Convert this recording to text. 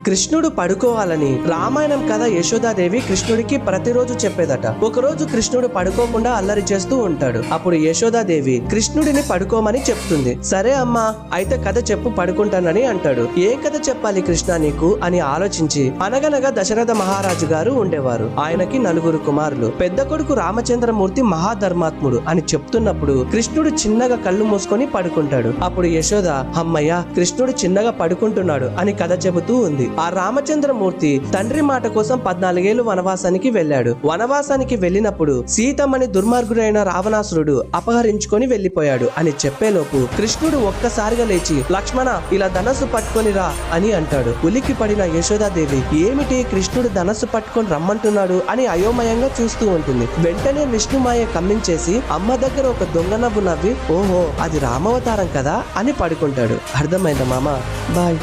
కృష్ణుడు పడుకోవాలని రామాయణం కథ యశోదాదేవి కృష్ణుడికి ప్రతిరోజు చెప్పేదట. ఒకరోజు కృష్ణుడు పడుకోకుండా అల్లరి చేస్తూ ఉంటాడు. అప్పుడు యశోదాదేవి కృష్ణుడిని పడుకోమని చెప్తుంది. సరే అమ్మా, అయితే కథ చెప్పు, పడుకుంటానని అంటాడు. ఏం కథ చెప్పాలి కృష్ణ నీకు అని ఆలోచించి, అనగనగా దశరథ మహారాజు గారు ఉండేవారు. ఆయనకి 4 కుమారులు. పెద్ద కొడుకు రామచంద్రమూర్తి మహాధర్మాత్ముడు అని చెప్తున్నప్పుడు కృష్ణుడు చిన్నగా కళ్ళు మూసుకొని పడుకుంటాడు. అప్పుడు యశోద, అమ్మయ్య, కృష్ణుడు చిన్నగా పడుకుంటున్నాడు అని కథ చెబుతూ ఉంది. ఆ రామచంద్రమూర్తి తండ్రి మాట కోసం 14 ఏళ్లు వనవాసానికి వెళ్ళాడు. వనవాసానికి వెళ్ళినప్పుడు సీతమ్మని దుర్మార్గుడైన రావణాసురుడు అపహరించుకొని వెళ్లిపోయాడు అని చెప్పేలోపు కృష్ణుడు ఒక్కసారిగా లేచి, లక్ష్మణ, ఇలా ధనస్సు పట్టుకొని రా అని అంటాడు. ఉలిక్కి పడిన యశోదాదేవి, ఏమిటి కృష్ణుడు ధనస్సు పట్టుకొని రమ్మంటున్నాడు అని అయోమయంగా చూస్తూ ఉంటుంది. వెంటనే విష్ణుమాయ కమ్మించేసి అమ్మ దగ్గర ఒక దొంగ నవ్వు నవ్వి, ఓహో అది రామవతారం కదా అని పడుకుంటాడు. అర్థమైందా మామ? బాయ్.